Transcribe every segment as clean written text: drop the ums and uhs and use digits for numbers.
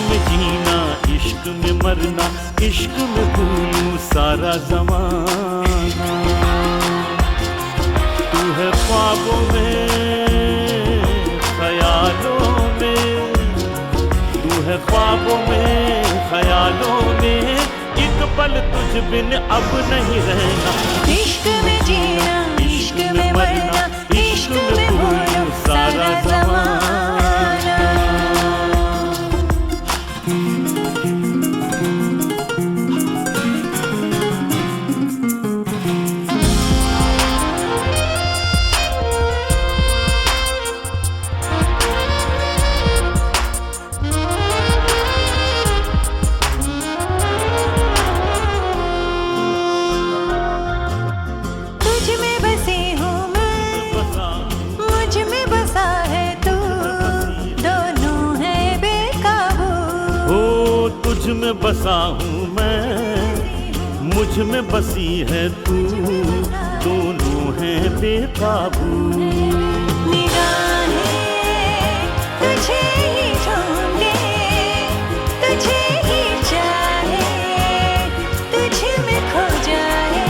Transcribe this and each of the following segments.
में जीना, इश्क में मरना, इश्क में भूलूं सारा ज़माना। तू है ख्वाबों में, ख्यालों में, तू है ख्वाबों में, ख्यालों में, एक पल तुझ बिन अब नहीं रहना। इश्क में जीना, इश्क में मरना, इश्क में भूलूं सारा ज़माना। तुझ में बसा हूँ मैं, मुझ में बसी है तू, दोनों हैं बेकाबू। निगाहें तुझे ही ढूंढे, तुझे ही चाहे, तुझ में खो जाए।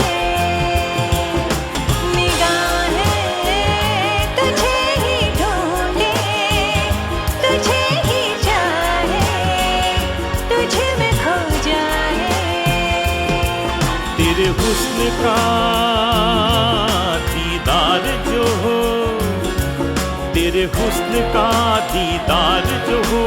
निगाहें तुझे ही ढूंढे, तुझे ही चाहे, तुझ में खो जाए। तेरे हुस्न का दीदार जो हो, तेरे हुस्न का दीदार जो हो,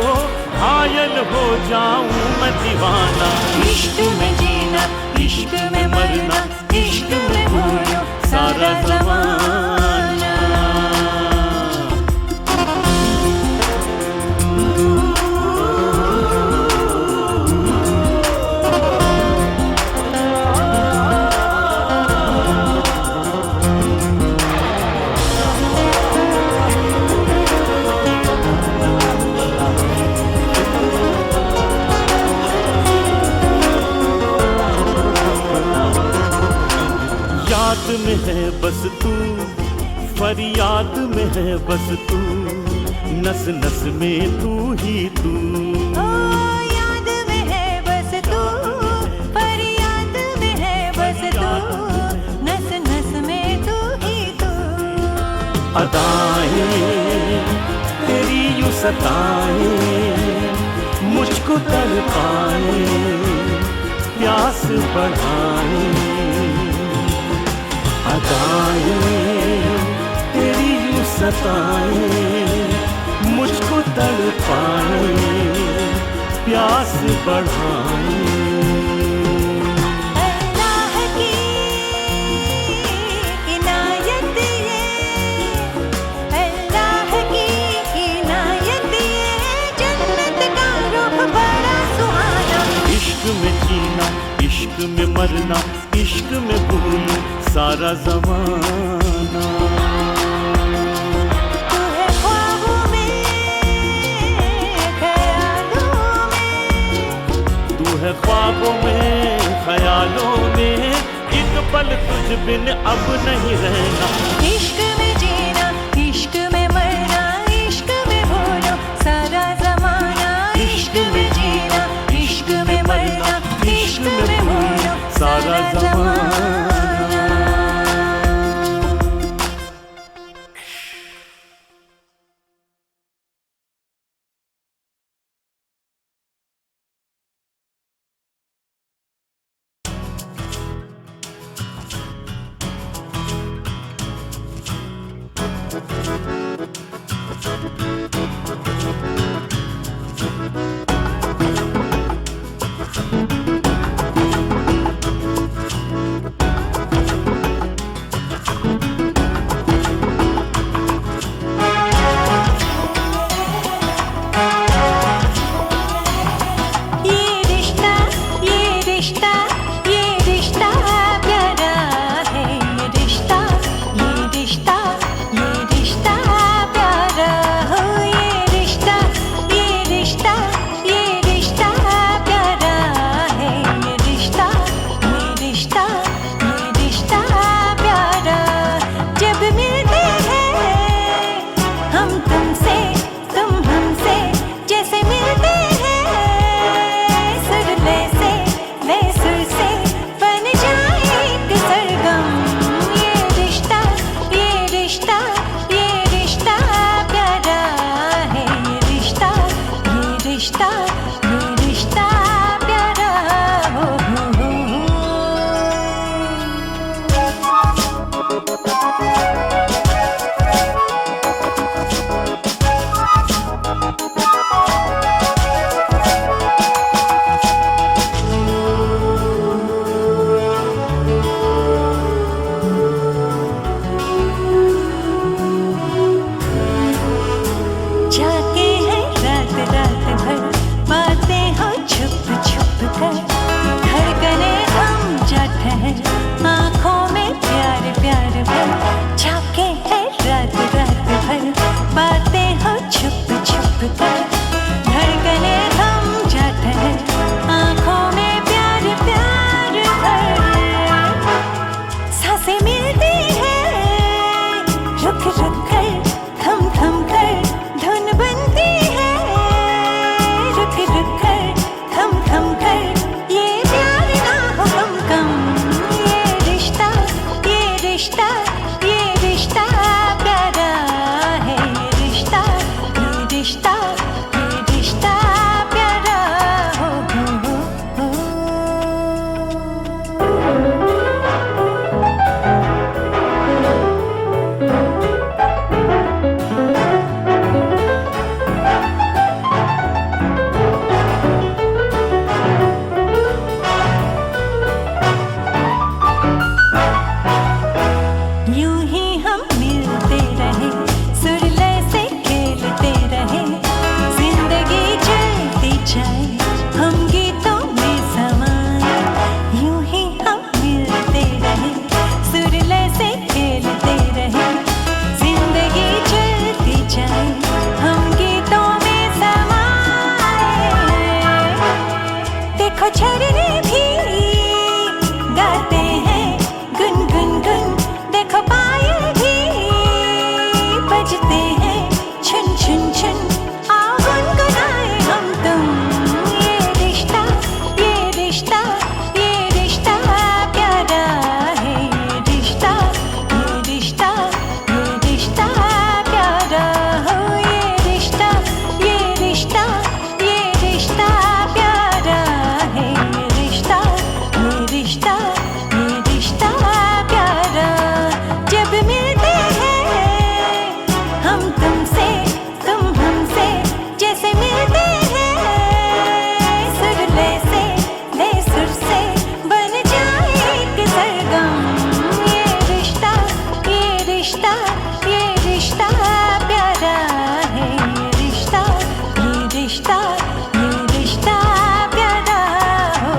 घायल हो जाऊं मैं दीवाना। इश्क में जीना, इश्क में मरना, इश्क में भूलूं सारा ज़माना। याद में है बस तू, फरियाद में है बस तू, नस नस में तू ही तू। ओ याद में है बस तू, फरियाद में है बस तू, नस नस में तू ही तू। अदाएं तेरी यूं सताए, मुझको तड़पाए, प्यास बढ़ाए। अदाएं तेरी यूं सताए, मुझको तड़पाए, प्यास बढ़ाए। अल्लाह की इनायत ये, अल्लाह की इनायत ये, जन्नत का रुख बड़ा सुहाना। इश्क में जीना, इश्क में मरना, इश्क में भूलूं सारा ज़माना। तू है ख्वाबों में, ख्यालों में, तू है ख्वाबों में, ख्यालों में, एक पल तुझ बिन अब नहीं रहना। इश्क में जीना, इश्क में मरना, इश्क में भूलूं सारा ज़माना। इश्क में जीना, इश्क में मरना, इश्क में भूलूं सारा ज़माना। बातें हो छुप छुप कर, धड़कने थम जाते हैं, आंखों में प्यार प्यार भर, सांसें मिलती हैं रुक रुक कर, थम थम कर, धुन बनती है रुक रुक कर, थम थम कर, ये प्यार ना हो कम कम, ये रिश्ता ये रिश्ता प्यारा है, ये रिश्ता प्यारा हो। यूं ही हम मिलते रहे, सुरले से खेलते रहे, जिंदगी चलती जाए, हम गीतों में समाए। यूं ही हम मिलते रहे, सुरले से खेलते रहे, जिंदगी चलती जाए, हम गीतों में समाए। देखो झरने भी गाते हैं गुन गुन गुन, देखो पायल भी बजते हैं छुन छुन छुन, आओ गुनगुनाए हम तुम, ये रिश्ता प्यारा है, ये रिश्ता प्यारा हो, ये रिश्ता प्यारा है, ये रिश्ता प्यारा। जब मिलते हैं हम तुमसे, तुम हमसे, जैसे मिलते हैं सुरले से, ले सुर से बन जाए एक सरगम, ये रिश्ता प्यारा है, ये रिश्ता प्यारा हो।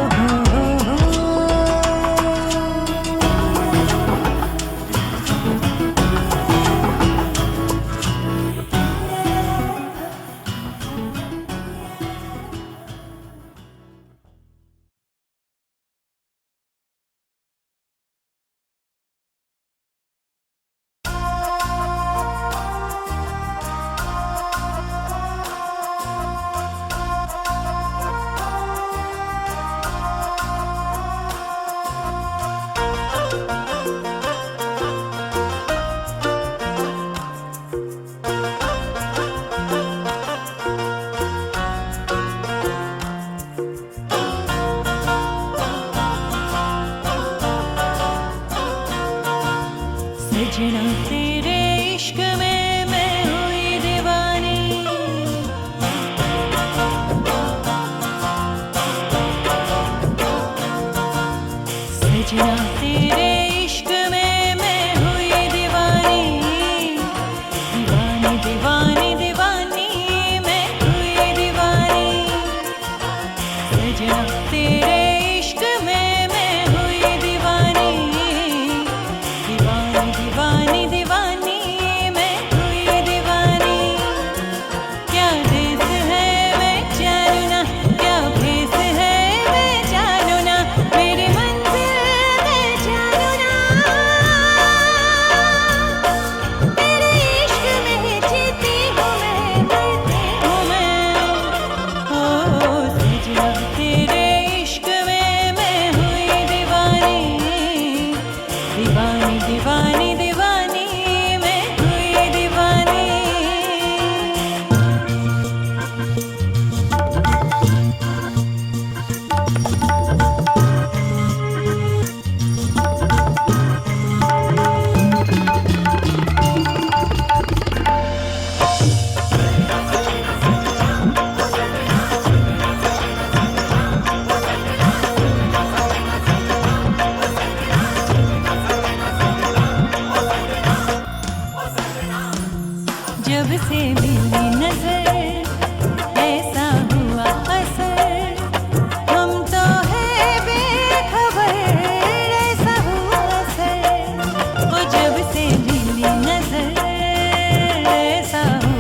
सजना तेरे इश्क में मैं हुई दीवानी, सजना तेरे इश्क में मैं हुई दीवानी, दीवानी दीवानी दीवानी मैं हुई दीवानी, सजना तेरे इश्क में मैं हुई दीवानी, दीवानी दीवानी दीवानी मैं हुई दीवानी। क्या देश है मैं जानू ना, क्या भेस है मैं जानू ना, मेरी मंजिल मैं जानू ना, तेरे इश्क में जीती हूँ मैं, मरती हूँ मैं। ओ सजना तेरे इश्क में मैं हुई दीवानी, दीवानी दीवानी दीवानी मैं हुई दीवानी। जब से मिली नजर ऐसा हुआ असर, हम तो है बेखबर ऐसा हुआ असर। ओ जब से मिली नजर ऐसा हुआ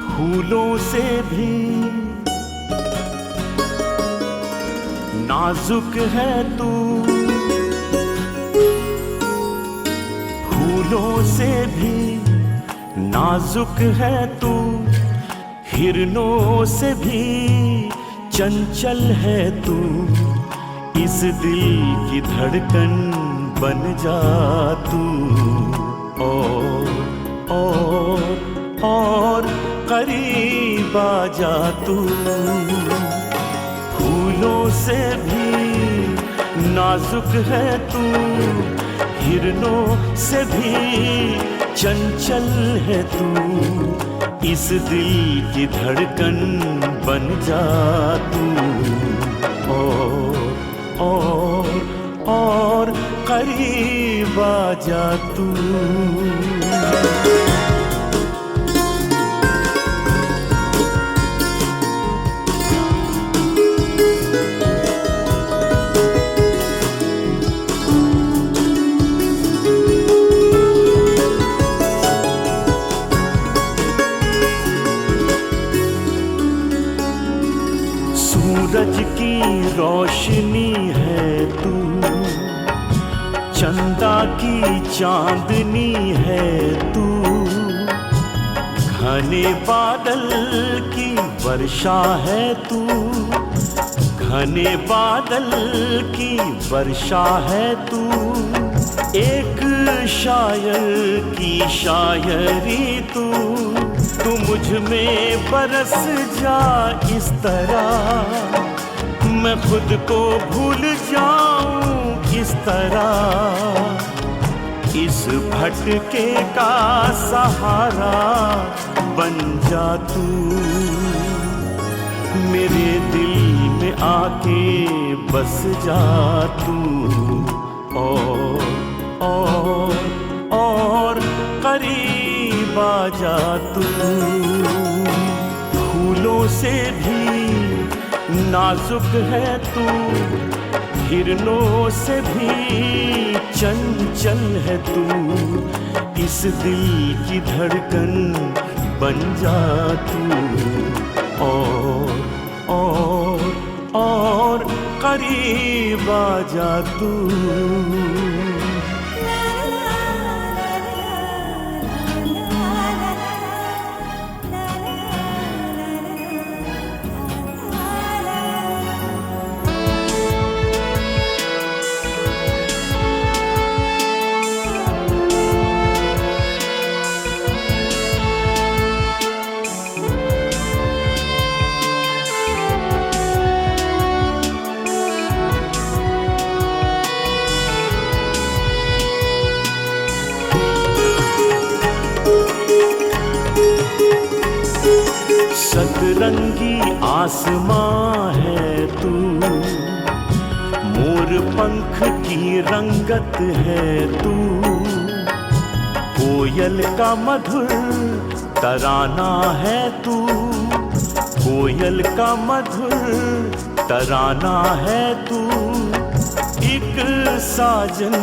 फूलों से भी नाजुक है तू, फूलों से भी नाजुक है तू, हिरनों से भी चंचल है तू। इस दिल की धड़कन बन जा तू, और करीब आ जा तू। फूलों से भी नाजुक है तू, हिरनों से भी चंचल है तू। इस दिल की धड़कन बन जा तू, और करीब आ जा तू। सूरज की रोशनी है तू, चंदा की चांदनी है तू। घने बादल की वर्षा है तू, घने बादल की वर्षा है तू। एक शायर की शायरी तू मुझ में बरस जा इस तरह, मैं खुद को भूल जाऊं इस तरह। इस भटके का सहारा बन जा तू, मेरे दिल में आके बस जा तू, और करीब आ जा तू। फूलों से भी नाजुक है तू, हिरनों से भी चंचल है तू। इस दिल की धड़कन बन जा तू, और करीब आ जा तू। सतरंगी आसमां है तू, मोर पंख की रंगत है तू। कोयल का मधुर तराना है तू, कोयल का मधुर तराना है तू। एक साजन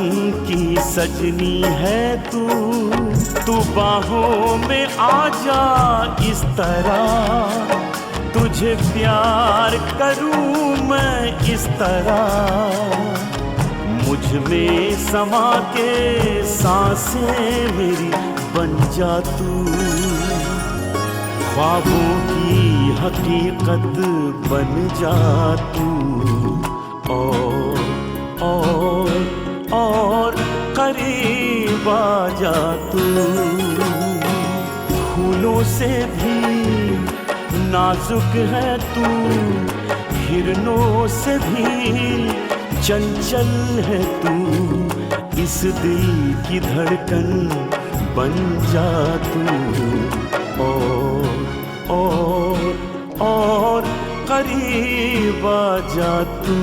की सजनी है तू, तू बाहों में आ जा इस तरह। तुझे प्यार करूं मैं इस तरह, मुझ में समा के सांसें मेरी बन जा तू। ख्वाबों की हकीकत बन जा तू, और करीब आ जा तू। फूलों से भी नाजुक है तू, हिरनों से भी चंचल है तू। इस दिल की धड़कन बन जा तू, और करीब आ जा तू।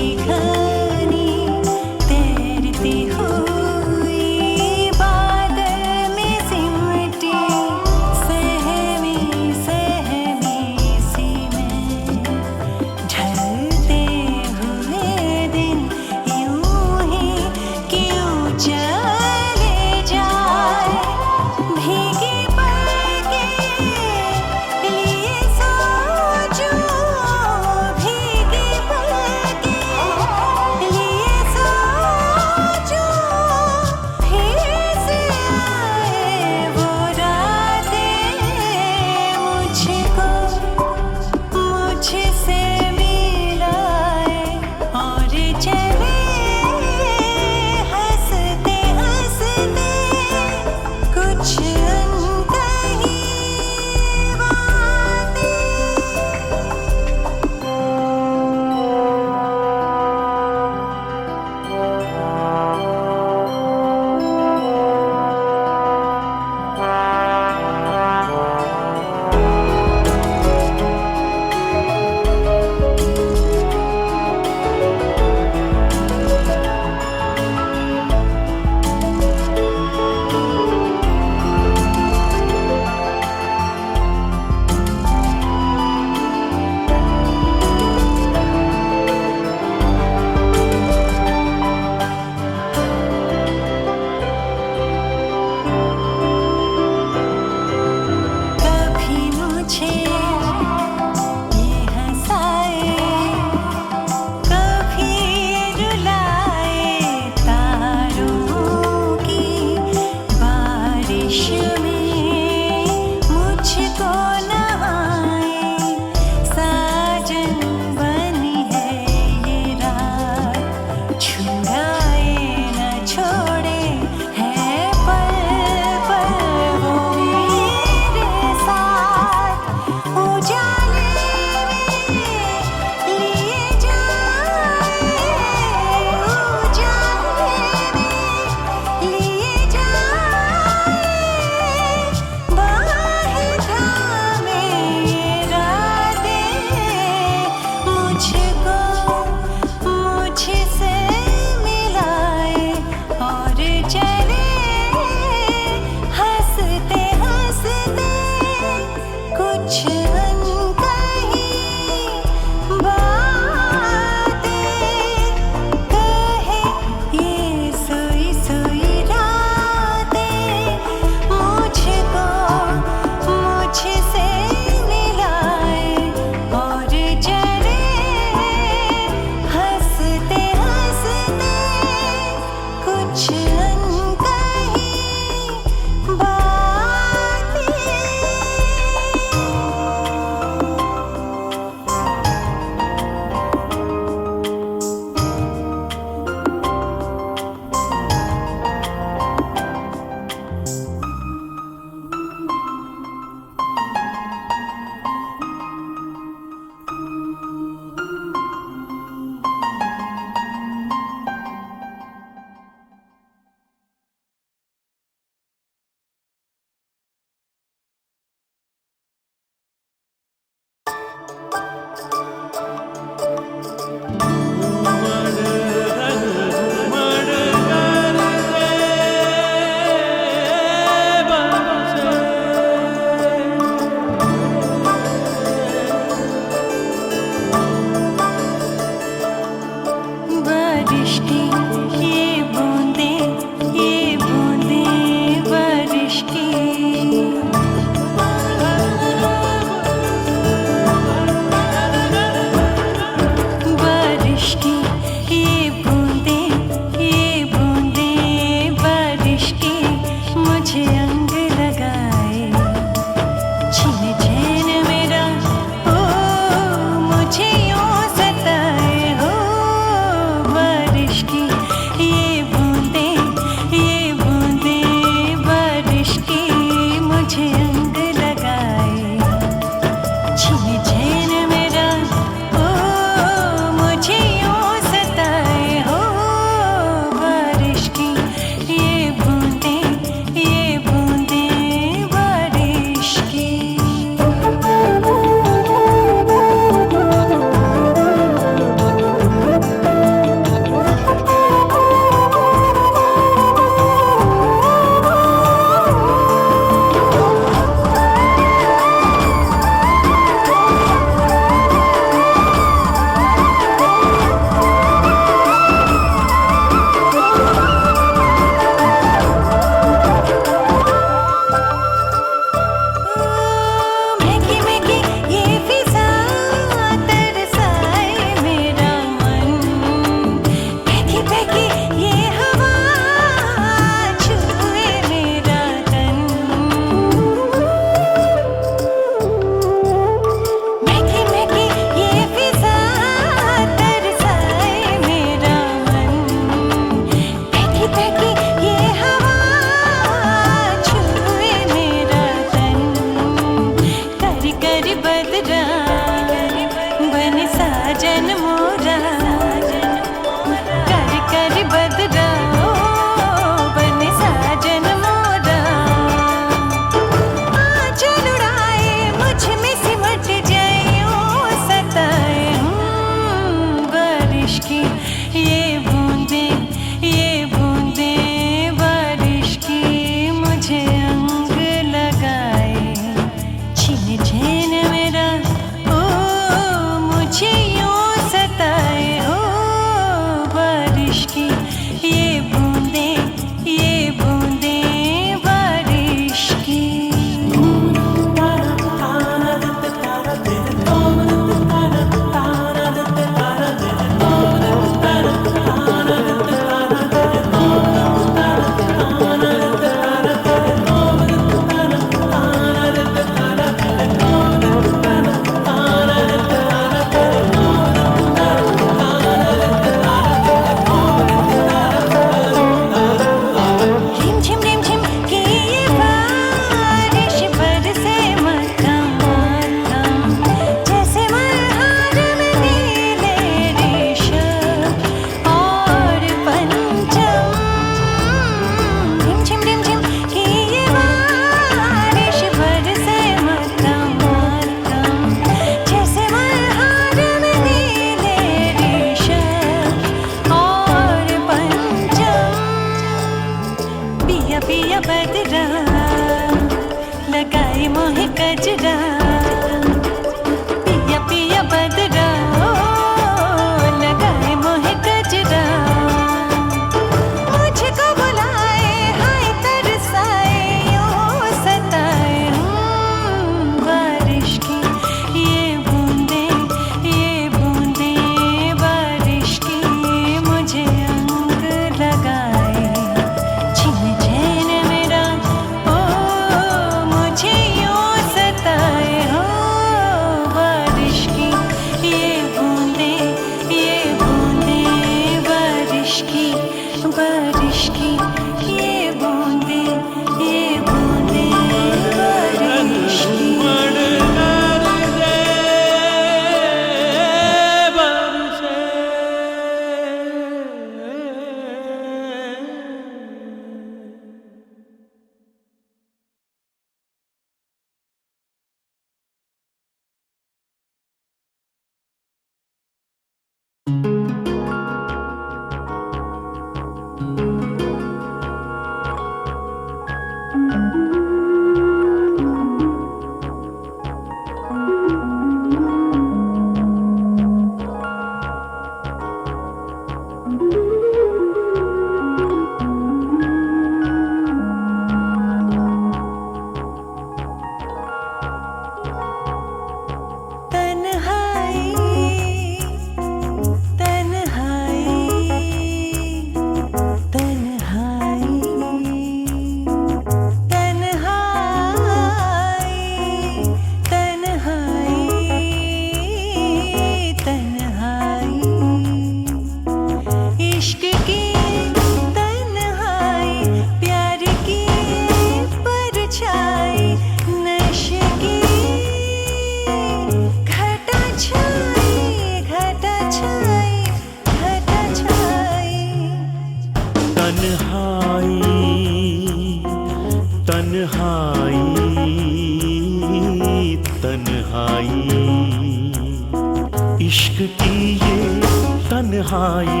तन्हाई,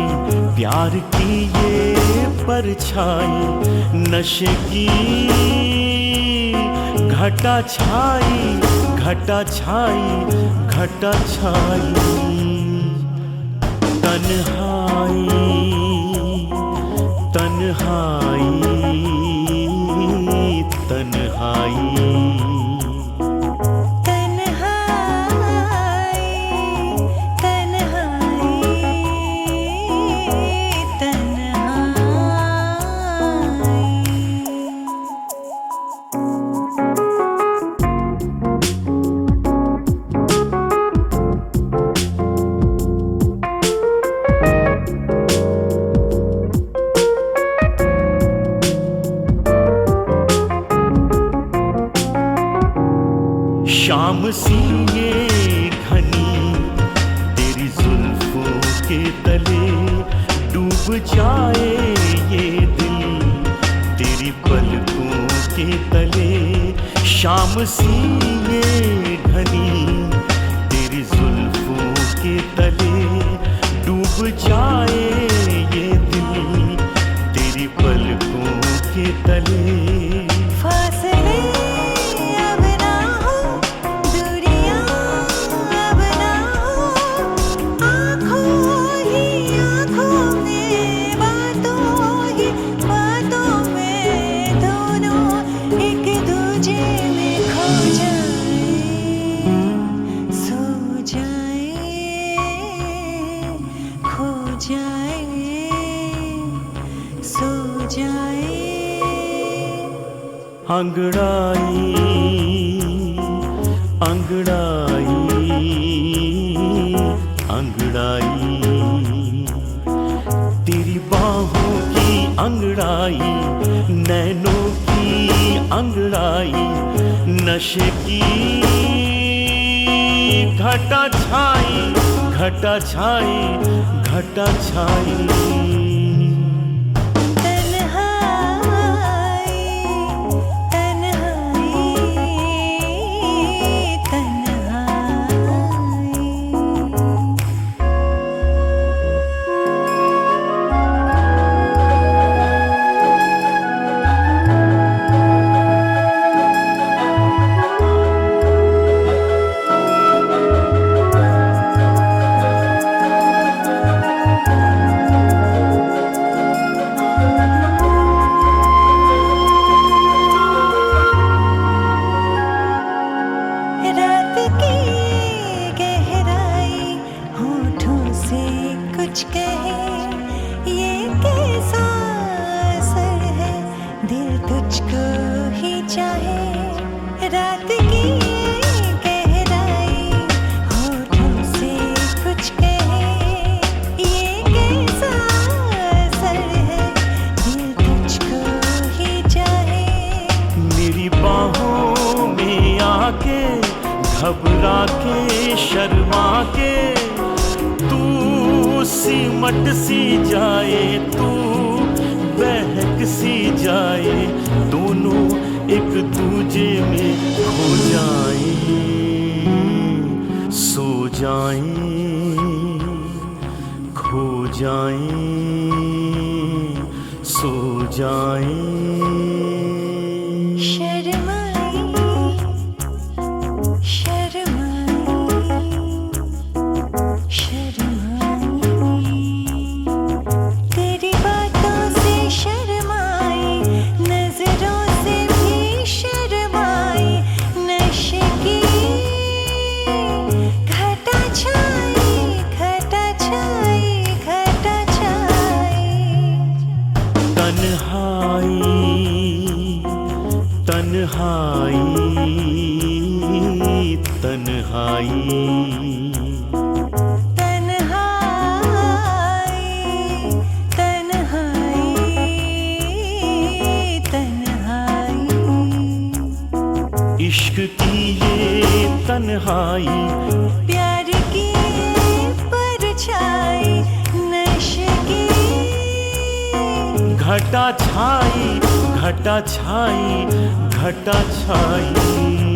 प्यार की ये परछाई, नशे की घटा छाई, घटा छाई, घटा छाई। तन्हाई, तन्हाई, तन्हाई। शाम सी ये घनी तेरी जुल्फों के तले, डूब जाए ये दिल तेरी पलकों के तले। शाम सी ये घनी तेरी जुल्फों के तले, डूब जाए ये दिल तेरी पलकों के तले। अंगड़ाई, अंगड़ाई, अंगड़ाई, तेरी बाहों की अंगड़ाई, नैनों की अंगड़ाई, नशे की घटा छाई, घटा छाई, घटा छाई। कुछ कहे ये कैसा असर है, दिल तुझको ही चाहे। रात की गहराई होठों से कुछ कहे ये कैसा असर है, दिल तुझको ही चाहे। मेरी बाहों में आके घबरा के शर्मा के सिमट सी जाए, तू बहक सी जाए, दोनों एक दूजे में खो जाए, सो जाए, खो जाए, सो जाए। तन्हाई, तन्हाई, तन्हाई, तन्हाई, तन्हाई। इश्क की ये तन्हाई, प्यार की परछाई, नशे की घटा छाई, घटा छाई, घटा छाई।